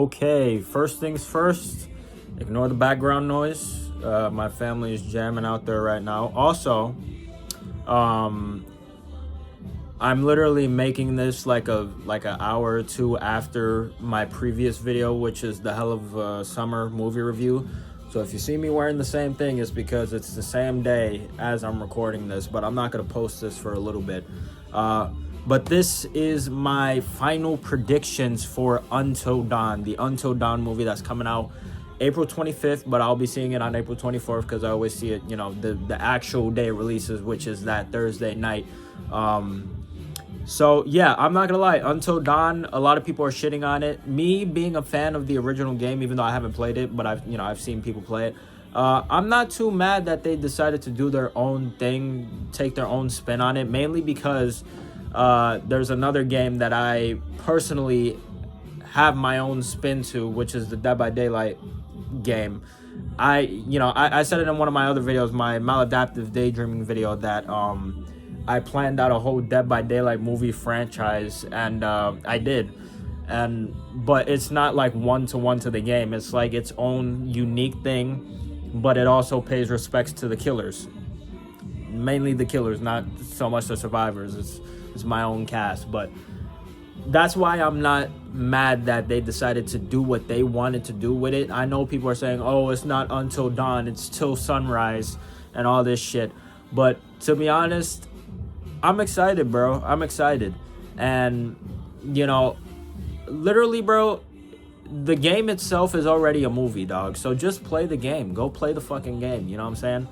Okay, first things first, ignore the background noise. My family is jamming out there right now. Also, um, I'm literally making this like an hour or two after my previous video, which is the Hell of Summer movie review. So if you see me wearing the same thing, it's because it's the same day as I'm recording this, but I'm not gonna post this for a little bit. But this is my final predictions for Until Dawn, the Until Dawn movie that's coming out April 25th, but I'll be seeing it on April 24th because I always see it, the actual day it releases, which is that Thursday night. So yeah, I'm not gonna lie, Until Dawn, a lot of people are shitting on it. Me being a fan of the original game, even though I haven't played it, but I've seen people play it. I'm not too mad that they decided to do their own thing, take their own spin on it, mainly because there's another game that I personally have my own spin to, which is the Dead by Daylight game. I said it in one of my other videos, my maladaptive daydreaming video, that I planned out a whole Dead by Daylight movie franchise, and I did. But it's not like one-to-one to the game. It's like its own unique thing, but it also pays respects to the killers. Mainly the killers, not so much the survivors. It's my own cast, but that's why I'm not mad that they decided to do what they wanted to do with it. I know people are saying, oh, it's not Until Dawn, it's Till Sunrise and all this shit. But to be honest, I'm excited, bro. I'm excited. And, literally, bro, the game itself is already a movie, dog. So just play the game. Go play the fucking game. You know what I'm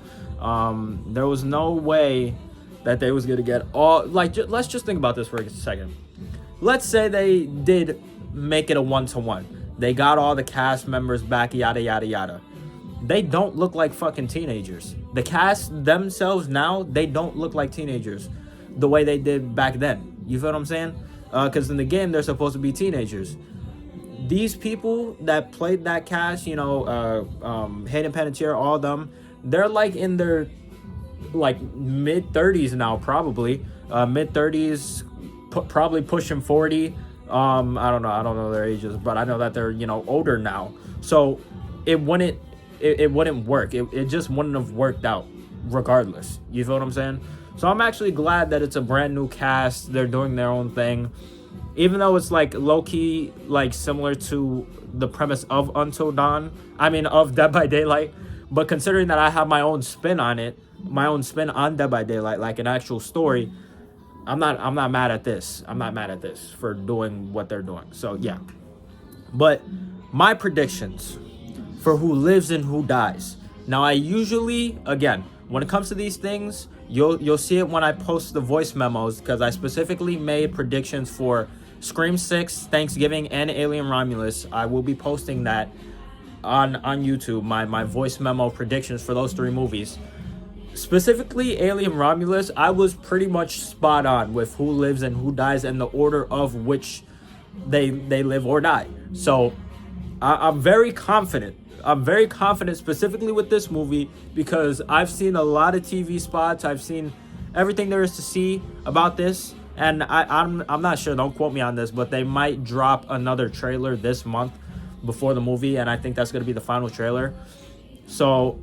saying? There was no way that they was going to get all... let's just think about this for a second. Let's say they did make it a one-to-one. They got all the cast members back, yada, yada, yada. They don't look like fucking teenagers. The cast themselves now, they don't look like teenagers the way they did back then. You feel what I'm saying? Because in the game, they're supposed to be teenagers. These people that played that cast, Hayden Panettiere, all of them, they're like in their mid-30s now, probably. Mid-30s, probably pushing 40. I don't know their ages, but I know that they're older now. So it wouldn't work. It just wouldn't have worked out regardless. You feel what I'm saying? So I'm actually glad that it's a brand new cast. They're doing their own thing, even though it's low-key similar to the premise of Until Dawn. Of Dead by Daylight. But considering that I have my own spin on it, my own spin on Dead by Daylight, like an actual story, I'm not mad at this. I'm not mad at this for doing what they're doing. So yeah. But my predictions for who lives and who dies. Now, I usually, again, when it comes to these things, you'll see it when I post the voice memos, because I specifically made predictions for Scream 6, Thanksgiving, and Alien Romulus. I will be posting that on YouTube, my voice memo predictions for those three movies. Specifically, Alien Romulus, I was pretty much spot on with who lives and who dies and the order of which they live or die. So I'm very confident. I'm very confident specifically with this movie because I've seen a lot of TV spots. I've seen everything there is to see about this. And I'm not sure, don't quote me on this, but they might drop another trailer this month before the movie. And I think that's going to be the final trailer. So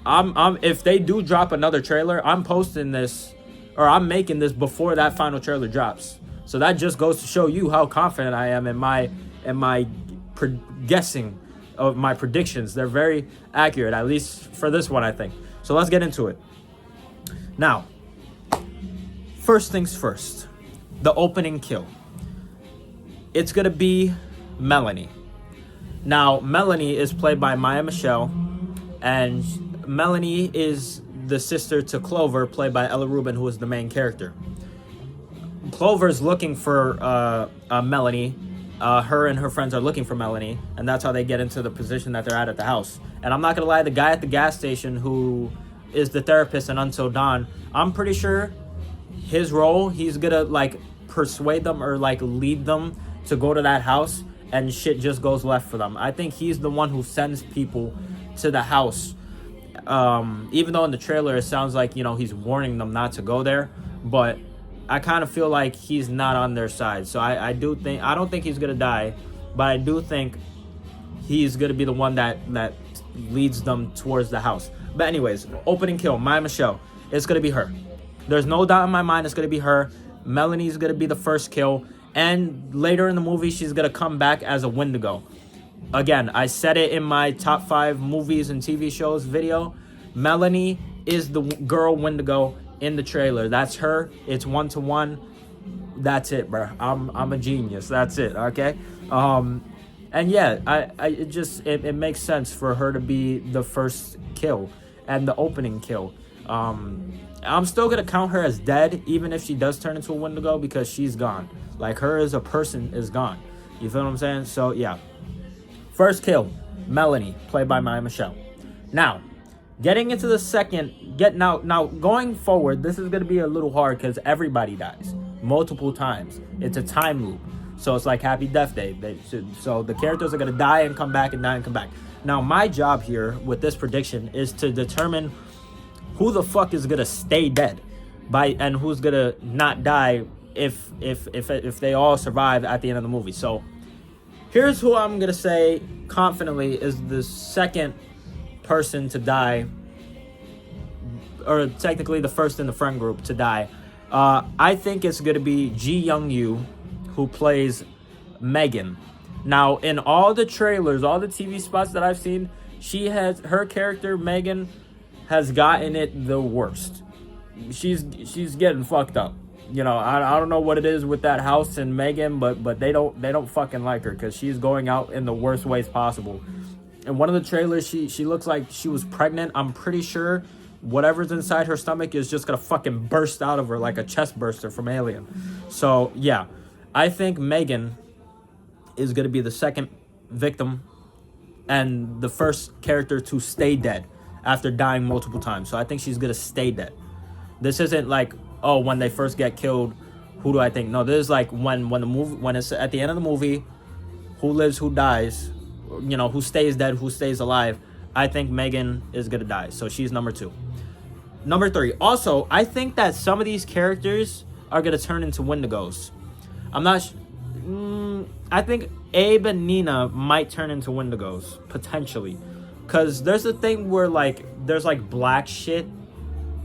if they do drop another trailer, I'm posting this, or I'm making this before that final trailer drops. So that just goes to show you how confident I am in my guessing of my predictions. They're very accurate, at least for this one, I think. So let's get into it. Now, first things first, the opening kill. It's gonna be Melanie. Now, Melanie is played by Maya Michelle, and Melanie is the sister to Clover, played by Ella Rubin, who is the main character. Clover's looking for Melanie. Her and her friends are looking for Melanie, and that's how they get into the position that they're at the house. And I'm not gonna lie, the guy at the gas station who is the therapist in Until Dawn, I'm pretty sure his role, he's gonna persuade them or lead them to go to that house, and shit just goes left for them. I think he's the one who sends people to the house. Even though in the trailer it sounds like he's warning them not to go there, but I kind of feel like he's not on their side. So I don't think he's gonna die. but I do think he's gonna be the one that leads them towards the house. But anyways, opening kill, Maya Michelle. It's gonna be her. There's no doubt in my mind it's gonna be her. Melanie's gonna be the first kill, and later in the movie she's gonna come back as a Wendigo. Again, I said it in my top 5 movies and TV shows video. Melanie is the girl Wendigo in the trailer. That's her. It's 1-to-1. That's it, bro. I'm a genius. That's it. Okay. And yeah, it makes sense for her to be the first kill and the opening kill. I'm still gonna count her as dead, even if she does turn into a Wendigo, because she's gone. Like, her as a person is gone. You feel what I'm saying? So yeah. First kill, Melanie, played by Maya Michelle. Now, getting into the second, now going forward, this is gonna be a little hard because everybody dies multiple times. It's a time loop. So it's like Happy Death Day. So the characters are gonna die and come back and die and come back. Now, my job here with this prediction is to determine who the fuck is gonna stay dead and who's gonna not die if they all survive at the end of the movie. So here's who I'm gonna say confidently is the second person to die, or technically the first in the friend group to die. I think it's gonna be Ji Young Yu, who plays Megan. Now, in all the trailers, all the TV spots that I've seen, her character Megan has gotten it the worst. She's getting fucked up. You know, I don't know what it is with that house and Megan, but they don't fucking like her because she's going out in the worst ways possible. In one of the trailers, she looks like she was pregnant. I'm pretty sure whatever's inside her stomach is just gonna fucking burst out of her like a chest burster from Alien. So yeah, I think Megan is gonna be the second victim and the first character to stay dead after dying multiple times. So I think she's gonna stay dead. This isn't like, oh, when they first get killed, who do I think? No, this is like when it's at the end of the movie, who lives, who dies, you know, who stays dead, who stays alive. I think Megan is gonna die, so she's number 2. Number 3. Also, I think that some of these characters are gonna turn into Wendigos. I'm not. I think Abe and Nina might turn into Wendigos potentially, cause there's a thing where like there's like black shit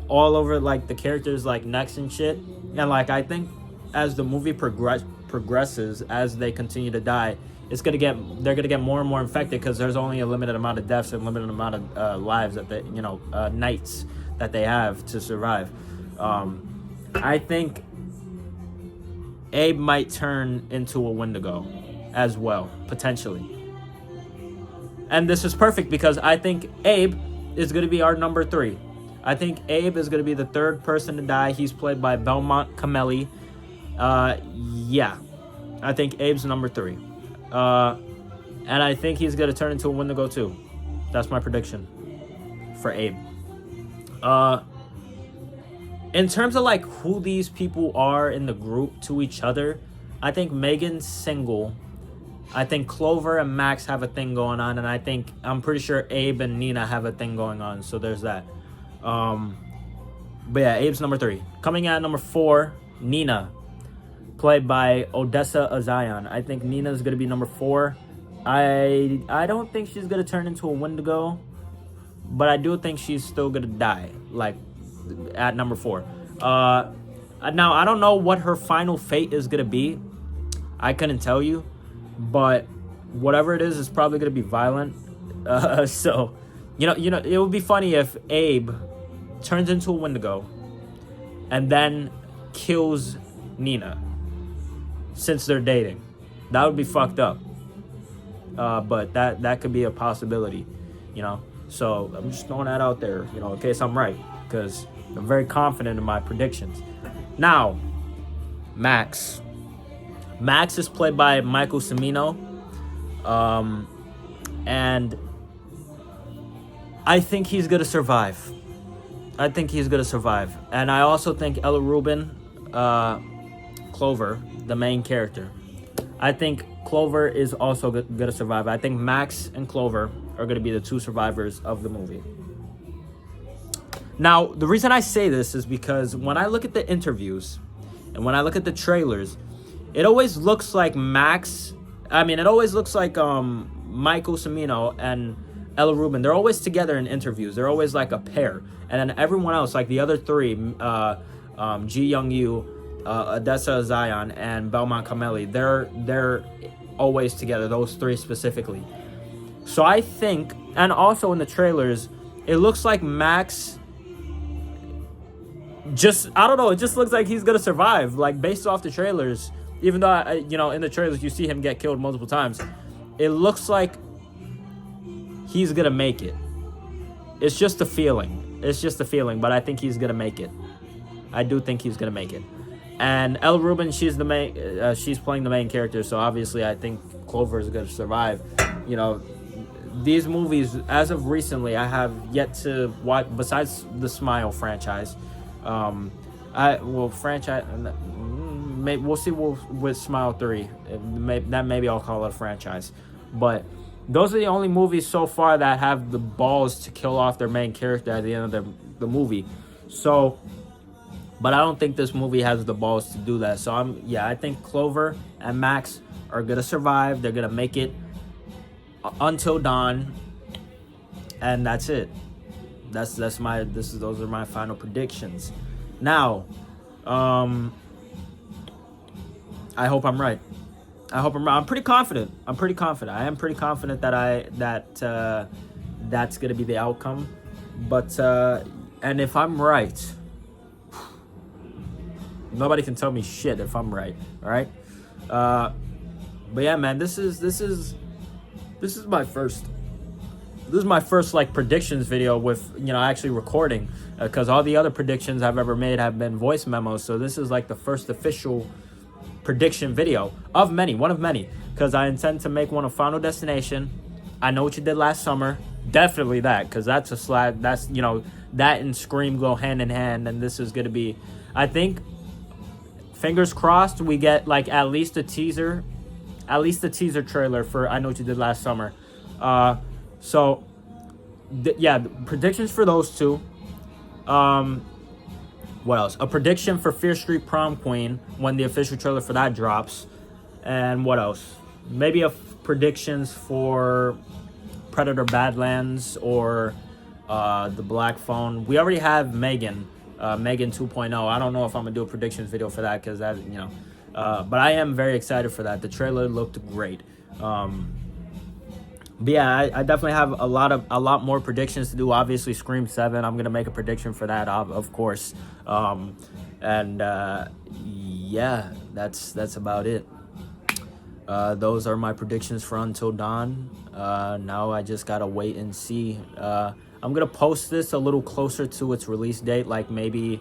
all over like the characters' like necks and shit, and like I think as the movie progresses, as they continue to die, they're gonna get more and more infected because there's only a limited amount of deaths and limited amount of lives that they, nights that they have to survive. I think Abe might turn into a Wendigo as well, potentially. And this is perfect because I think Abe is gonna be our number 3. I think Abe is going to be the third person to die. He's played by Belmont Cameli. Yeah. I think Abe's number 3. And I think he's going to turn into a Wendigo too. That's my prediction for Abe. In terms of like who these people are in the group to each other, I think Megan's single. I think Clover and Max have a thing going on. And I'm pretty sure Abe and Nina have a thing going on. So there's that. But yeah, Abe's number 3. Coming at number 4, Nina, played by Odessa Azayan. I think Nina's gonna be number 4. I don't think she's gonna turn into a Wendigo, but I do think she's still gonna die, like at number 4. Now I don't know what her final fate is gonna be. I couldn't tell you, but whatever it is probably gonna be violent. So it would be funny if Abe turns into a Wendigo and then kills Nina since they're dating. That would be fucked up. But that could be a possibility, So I'm just throwing that out there, in case I'm right, because I'm very confident in my predictions. Now, Max. Max is played by Michael Cimino. And I think he's going to survive. And I also think Ella Rubin, Clover, the main character, I think Clover is also going to survive. I think Max and Clover are going to be the 2 survivors of the movie. Now, the reason I say this is because when I look at the interviews and when I look at the trailers, it always looks like Max I mean, it always looks like Michael Cimino and Ella Rubin. They're always together in interviews. They're always like a pair. And then everyone else, like the other three, Ji Young Yu, Odessa Zion, and Belmont Kameli, they're always together. Those three specifically. So I think, and also in the trailers, it looks like Max. I don't know. It just looks like he's gonna survive. Like based off the trailers, even though in the trailers you see him get killed multiple times, it looks like he's gonna make it. It's just a feeling. But I think he's gonna make it. I do think he's gonna make it. And Elle Rubin, she's playing the main character, so obviously I think Clover is gonna survive. These movies, as of recently, I have yet to watch, besides the Smile franchise. We'll see with Smile 3. Maybe I'll call it a franchise. But those are the only movies so far that have the balls to kill off their main character at the end of the movie. So, but I don't think this movie has the balls to do that. So I think Clover and Max are gonna survive. They're gonna make it until dawn, and that's it. Those are my final predictions. Now, I hope I'm right. I'm pretty confident. I am pretty confident that that's gonna be the outcome. But and if I'm right, nobody can tell me shit if I'm right. All right. But yeah, man, this is my first like predictions video with actually recording, because all the other predictions I've ever made have been voice memos. So this is like the first official prediction video one of many, because I intend to make one of Final Destination, I Know What You Did Last Summer, definitely that, because that's that and Scream go hand in hand, and this is gonna be, I think, fingers crossed, we get like at least a teaser trailer for I Know What You Did Last Summer. So predictions for those two. What else? A prediction for Fear Street Prom Queen when the official trailer for that drops. And what else? Maybe predictions for Predator Badlands or The Black Phone. We already have Megan 2.0. I don't know if I'm gonna do a predictions video for that, because that but I am very excited for that. The trailer looked great. But yeah, I definitely have a lot more predictions to do. Obviously, Scream 7, I'm gonna make a prediction for that, of course. Yeah, that's about it. Those are my predictions for Until Dawn. Now I just gotta wait and see. I'm gonna post this a little closer to its release date, like maybe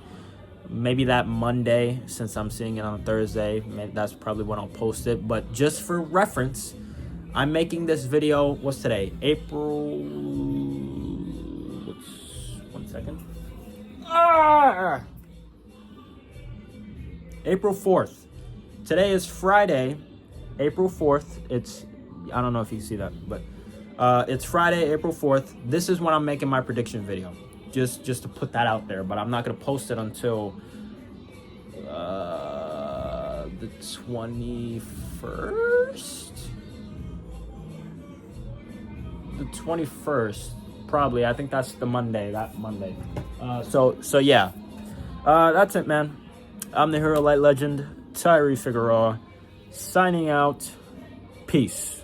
that Monday, since I'm seeing it on Thursday. That's probably when I'll post it. But just for reference, I'm making this video, what's today? April 4th. Today is Friday, April 4th. I don't know if you see that, but it's Friday, April 4th. This is when I'm making my prediction video. Just to put that out there, but I'm not gonna post it until the 21st. The 21st, probably. I think that's the Monday. So yeah, that's it, man. I'm the Hero Light Legend, Tyree Figueroa, signing out. Peace.